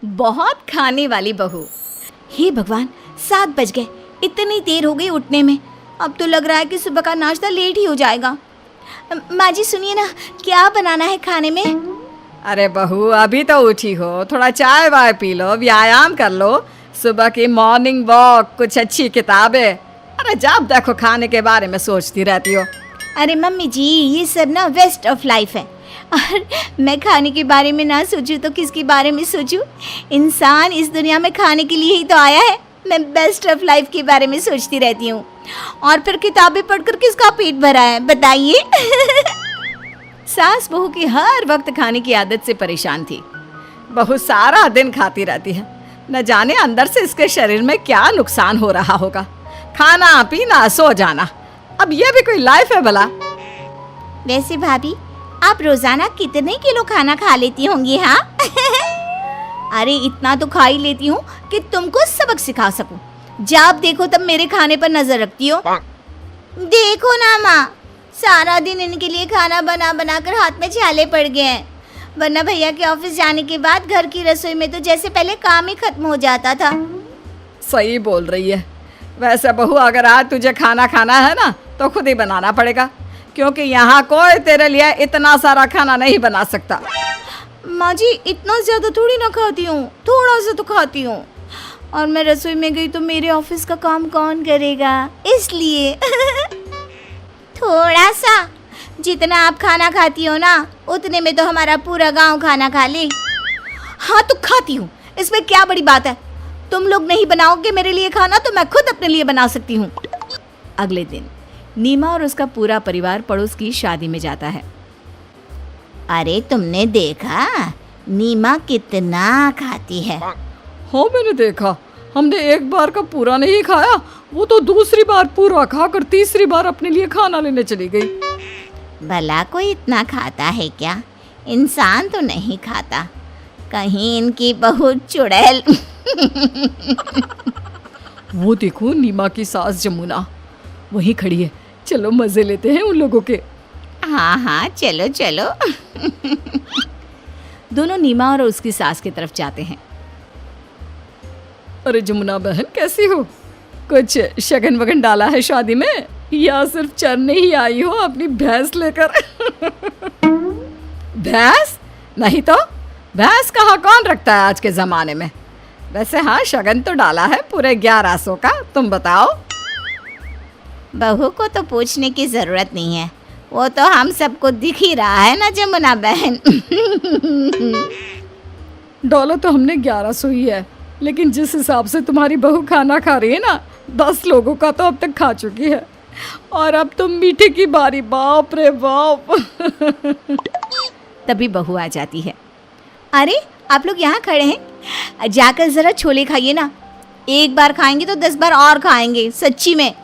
बहुत खाने वाली बहू। हे भगवान, 7 बज गए, इतनी देर हो गई उठने में। अब तो लग रहा है कि सुबह का नाश्ता लेट ही हो जाएगा। माँ जी सुनिए ना, क्या बनाना है खाने में? अरे बहू, अभी तो उठी हो, थोड़ा चाय वाय पी लो, व्यायाम कर लो, सुबह की मॉर्निंग वॉक, कुछ अच्छी किताबें। अरे जब देखो खाने के बारे में सोचती रहती हो। अरे मम्मी जी, ये सब ना वेस्ट ऑफ लाइफ है। और मैं खाने के बारे में ना सोचूं तो किसके बारे में सोचूं? इंसान इस दुनिया में खाने के लिए ही तो आया है। मैं बेस्ट ऑफ लाइफ के बारे में सोचती रहती हूँ। और फिर किताबें पढ़कर किसका पेट भरा है बताइए? सास बहू की हर वक्त खाने की आदत से परेशान थी। बहू सारा दिन खाती रहती है, न जाने अंदर से इसके शरीर में क्या नुकसान हो रहा होगा। खाना पीना सो जाना, अब ये भी कोई लाइफ है भला? वैसे भाभी, आप रोजाना कितने किलो खाना खा लेती होंगी? हाँ? अरे इतना तो खा ही लेती हूँ कि तुमको सबक सिखा सकूं। जब देखो तब मेरे खाने पर नजर रखती हो। देखो ना माँ, सारा दिन इनके लिए खाना बना बना कर हाथ में छाले पड़ गए हैं। वरना भैया के ऑफिस जाने के बाद घर की रसोई में तो जैसे पहले काम ही खत्म हो जाता था। सही बोल रही है। वैसे बहू, अगर आज तुझे खाना खाना है ना तो खुद ही बनाना पड़ेगा, क्योंकि यहाँ कोई तेरे लिए इतना सारा खाना नहीं बना सकता। माँ जी, इतना ज़्यादा थोड़ी ना खाती हूँ, थोड़ा सा तो खाती हूँ। और मैं रसोई में गई तो मेरे ऑफिस का काम कौन करेगा, इसलिए। थोड़ा सा? जितना आप खाना खाती हो ना, उतने में तो हमारा पूरा गांव खाना खा ले। हाँ तो खाती हूँ, इसमें क्या बड़ी बात है? तुम लोग नहीं बनाओगे मेरे लिए खाना तो मैं खुद अपने लिए बना सकती हूँ। अगले दिन नीमा और उसका पूरा परिवार पड़ोस की शादी में जाता है। अरे तुमने देखा नीमा कितना खाती है? हाँ मैंने देखा, हमने एक बार का पूरा नहीं खाया, वो तो दूसरी बार पूरा खाकर तीसरी बार अपने लिए खाना लेने चली गई। भला कोई इतना खाता है क्या? इंसान तो नहीं खाता, कहीं इनकी बहुत चुड़ैल। वो देखो नीमा की सास जमुना वहीं खड़ी है, चलो मजे लेते हैं उन लोगों के। हाँ हाँ, चलो चलो। दोनों नीमा और उसकी सास की तरफ जाते हैं। अरे जमुना बहन, कैसी हो? कुछ शगन वगन डाला है शादी में, या सिर्फ चरने ही आई हो अपनी भैंस लेकर? भैंस नहीं तो भैंस कहाँ कौन रखता है आज के ज़माने में। वैसे हाँ, शगन तो डाला है पूरे 1100 का। तुम बताओ। बहू को तो पूछने की ज़रूरत नहीं है, वो तो हम सबको दिख ही रहा है ना जमुना बहन। डॉलर तो हमने 1100 ही है, लेकिन जिस हिसाब से तुम्हारी बहू खाना खा रही है ना, 10 लोगों का तो अब तक खा चुकी है। और अब तुम मीठे की बारी, बाप रे बाप। तभी बहू आ जाती है। अरे आप लोग यहाँ खड़े हैं, जाकर ज़रा छोले खाइए ना। एक बार खाएंगे तो 10 बार और खाएंगे, सच्ची में।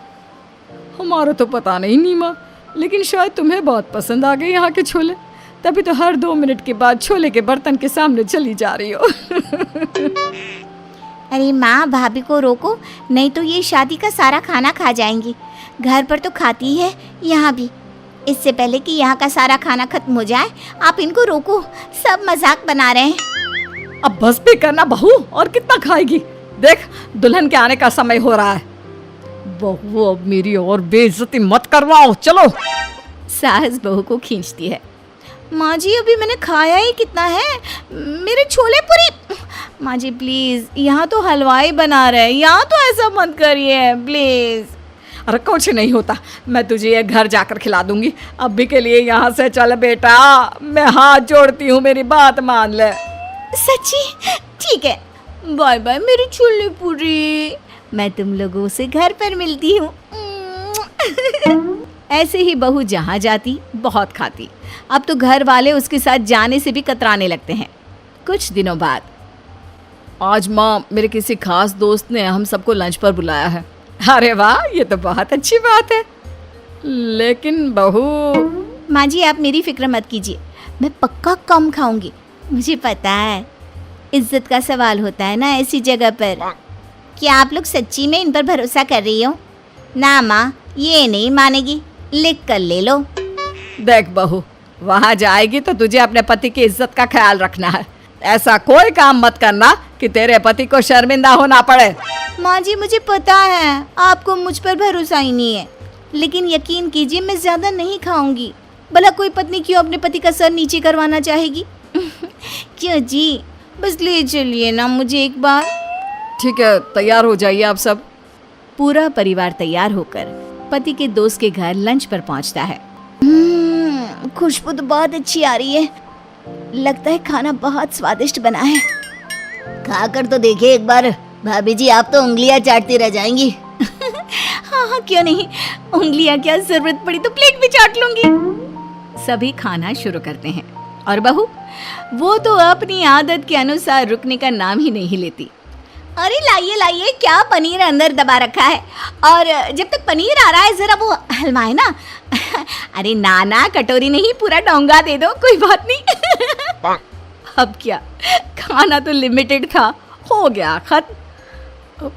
हमारा तो पता नहीं नीमा, लेकिन शायद तुम्हें बहुत पसंद आ गए यहाँ के छोले, तभी तो हर 2 मिनट के बाद छोले के बर्तन के सामने चली जा रही हो। अरे माँ, भाभी को रोको, नहीं तो ये शादी का सारा खाना खा जाएंगी। घर पर तो खाती है, यहाँ भी। इससे पहले कि यहाँ का सारा खाना खत्म हो जाए, आप इनको रोको, सब मजाक बना रहे हैं। अब बस भी करना बहू, और कितना खाएगी? देख, दुल्हन के आने का समय हो रहा है। बहू, अब मेरी और बेइज्जती मत करवाओ, चलो। सास बहू को खींचती है। माँ जी, अभी मैंने खाया ही कितना है, मेरे छोले पूरी। माँ जी प्लीज़, यहाँ तो हलवाई बना रहे हैं, यहाँ तो ऐसा मत करिए प्लीज़। अरे कुछ नहीं होता, मैं तुझे ये घर जाकर खिला दूंगी। अभी के लिए यहाँ से चल बेटा, मैं हाथ जोड़ती हूँ, मेरी बात मान ले। सच्ची? ठीक है, बाय बाय मेरी छोले पूरी। मैं तुम लोगों से घर पर मिलती हूँ। ऐसे ही बहू जहाँ जाती बहुत खाती। अब तो घर वाले उसके साथ जाने से भी कतराने लगते हैं। कुछ दिनों बाद, आज माँ, मेरे किसी खास दोस्त ने हम सबको लंच पर बुलाया है। अरे वाह, ये तो बहुत अच्छी बात है। लेकिन बहू। माँ जी, आप मेरी फिक्र मत कीजिए, मैं पक्का कम खाऊंगी। मुझे पता है, इज्जत का सवाल होता है ना ऐसी जगह पर। क्या आप लोग सच्ची में इन पर भरोसा कर रही हो? ना माँ, ये नहीं मानेगी, लिख कर ले लो। देख बहू, वहाँ जाएगी तो तुझे अपने पति की इज्जत का ख्याल रखना है। ऐसा कोई काम मत करना कि तेरे पति को शर्मिंदा होना पड़े। माँ जी मुझे पता है आपको मुझ पर भरोसा ही नहीं है, लेकिन यकीन कीजिए मैं ज्यादा नहीं खाऊंगी। भला कोई पत्नी क्यों अपने पति का सर नीचे करवाना चाहेगी? क्यों जी, बस ले चलिए ना मुझे एक बार। ठीक है, तैयार हो जाइए आप सब। पूरा परिवार तैयार होकर पति के दोस्त के घर लंच पर पहुंचता है। खुशबू तो बहुत अच्छी आ रही है, लगता है खाना बहुत स्वादिष्ट बना है। खाकर तो देखिए एक बार, भाभी जी आप तो उंगलियां चाटती रह जाएंगी। हाँ हाँ क्यों नहीं, उंगलियां क्या, जरूरत पड़ी तो प्लेट भी चाट लूंगी। सभी खाना शुरू करते हैं और बहू वो तो अपनी आदत के अनुसार रुकने का नाम ही नहीं लेती। अरे लाइए लाइए, क्या पनीर अंदर दबा रखा है, और जब तक पनीर आ रहा है जरा वो हलवाए ना। अरे नाना, कटोरी नहीं पूरा डोंगा दे दो, कोई बात नहीं। अब क्या, खाना तो लिमिटेड था, हो गया खत्म।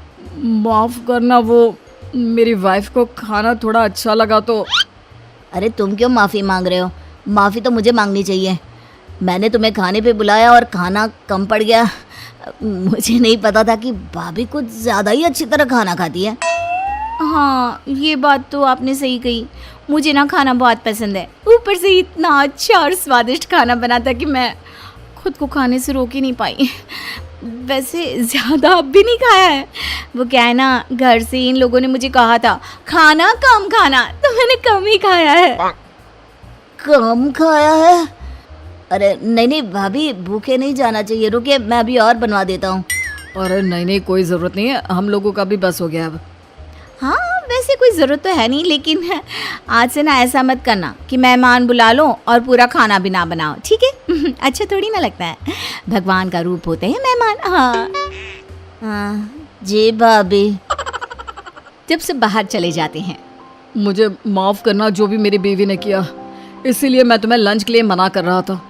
माफ करना, वो मेरी वाइफ को खाना थोड़ा अच्छा लगा तो। अरे तुम क्यों माफ़ी मांग रहे हो? माफ़ी तो मुझे मांगनी चाहिए। मैंने तुम्हें खाने पे बुलाया और खाना कम पड़ गया। मुझे नहीं पता था कि भाभी कुछ ज़्यादा ही अच्छी तरह खाना खाती है। हाँ ये बात तो आपने सही कही, मुझे ना खाना बहुत पसंद है। ऊपर से इतना अच्छा और स्वादिष्ट खाना बना था कि मैं खुद को खाने से रोक ही नहीं पाई। वैसे ज़्यादा अब भी नहीं खाया है, वो क्या है ना, घर से इन लोगों ने मुझे कहा था खाना कम खाना, तो मैंने कम ही खाया है। कम खाया है? अरे नहीं नहीं भाभी, भूखे नहीं जाना चाहिए, रुकिए मैं अभी और बनवा देता हूँ। अरे नहीं नहीं, कोई ज़रूरत नहीं है, हम लोगों का भी बस हो गया अब। हाँ वैसे कोई ज़रूरत तो है नहीं, लेकिन आज से ना ऐसा मत करना कि मेहमान बुला लो और पूरा खाना भी ना बनाओ, ठीक है? अच्छा थोड़ी ना लगता है, भगवान का रूप होते हैं मेहमान। हाँ हाँ जी भाभी। जब से बाहर चले जाते हैं, मुझे माफ़ करना जो भी मेरी बीवी ने किया, इसीलिए मैं तुम्हें लंच के लिए मना कर रहा था।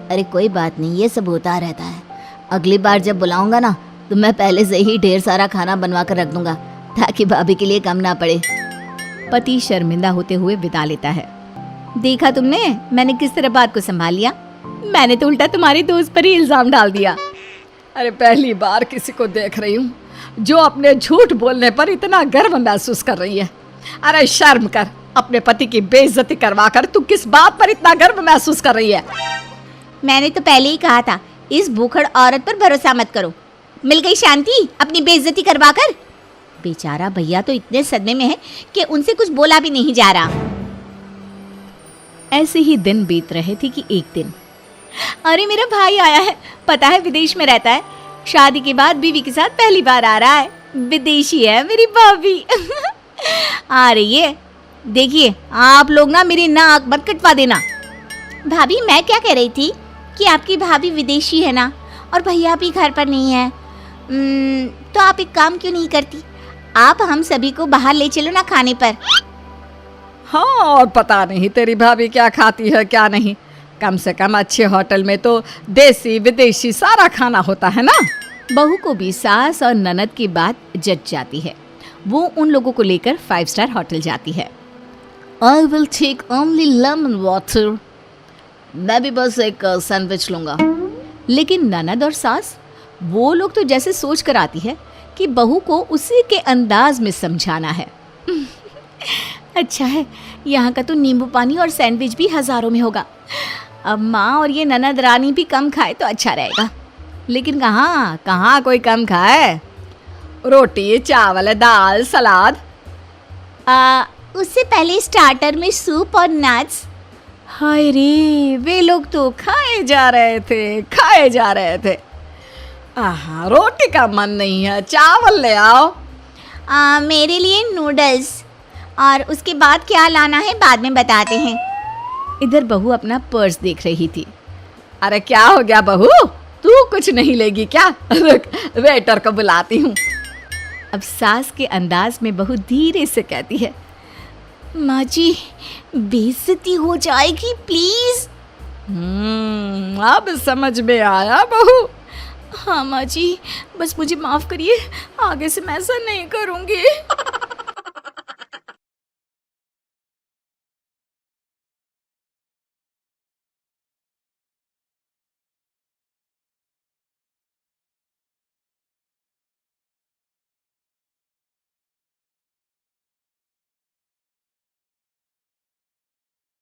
अरे कोई बात नहीं, ये सब होता रहता है। अगली बार जब बुलाऊंगा ना तो मैं पहले से ही ढेर सारा खाना बनवा कर रख दूंगा, ताकि भाभी के लिए कम ना पड़े। पति शर्मिंदा होते हुए विदा लेता है। देखा तुमने मैंने किस तरह बात को संभाल लिया? मैंने तो उल्टा तुम्हारे दोस्त पर ही इल्ज़ाम डाल दिया। अरे पहली बार किसी को देख रही हूँ जो अपने झूठ बोलने पर इतना गर्व महसूस कर रही है। अरे शर्म कर, अपने पति की बेइज्जती करवा कर तू किस बात पर इतना गर्व महसूस कर रही है? मैंने तो पहले ही कहा था, इस भूखड़ औरत पर भरोसा मत करो। मिल गई शांति अपनी बेइज्जती करवा कर। बेचारा भैया तो इतने सदमे में है कि उनसे कुछ बोला भी नहीं जा रहा। ऐसे ही दिन बीत रहे थे कि एक दिन, अरे मेरा भाई आया है, पता है विदेश में रहता है, शादी के बाद बीवी के साथ पहली बार आ रहा है। विदेशी है मेरी भाभी। आ रही है, देखिए आप लोग ना मेरी नाक मत कटवा देना। भाभी मैं क्या कह रही थी कि आपकी भाभी विदेशी है ना, और भैया भी घर पर नहीं है, तो आप एक काम क्यों नहीं करती, आप हम सभी को बाहर ले चलो ना खाने पर। हाँ, और पता नहीं तेरी भाभी क्या खाती है क्या नहीं, कम से कम अच्छे होटल में तो देसी विदेशी सारा खाना होता है ना। बहू को भी सास और ननद की बात जच जाती है। वो उन लोगों को लेकर 5 स्टार होटल जाती है। I will take only lemon water. मैं भी बस एक सैंडविच लूँगा। लेकिन ननद और सास वो लोग तो जैसे सोच कर आती है कि बहू को उसी के अंदाज में समझाना है। अच्छा है, यहाँ का तो नींबू पानी और सैंडविच भी हज़ारों में होगा। अब माँ और ये ननद रानी भी कम खाए तो अच्छा रहेगा। लेकिन कहाँ कहाँ कोई कम खाए, रोटी चावल दाल सलाद। उससे पहले स्टार्टर में सूप और नट्स। हाय रे, वे लोग तो खाए जा रहे थे। आहा, रोटी का मन नहीं है, चावल ले आओ। मेरे लिए नूडल्स, और उसके बाद क्या लाना है बाद में बताते हैं। इधर बहू अपना पर्स देख रही थी। अरे क्या हो गया बहू, तू कुछ नहीं लेगी क्या? रुक, वेटर को बुलाती हूँ। अब सास के अंदाज में बहू धीरे से कहती है, माँ जी बेइज्जती हो जाएगी प्लीज। अब समझ में आया बहू। हाँ माँ जी, बस मुझे माफ करिए, आगे से मैं ऐसा नहीं करूँगी।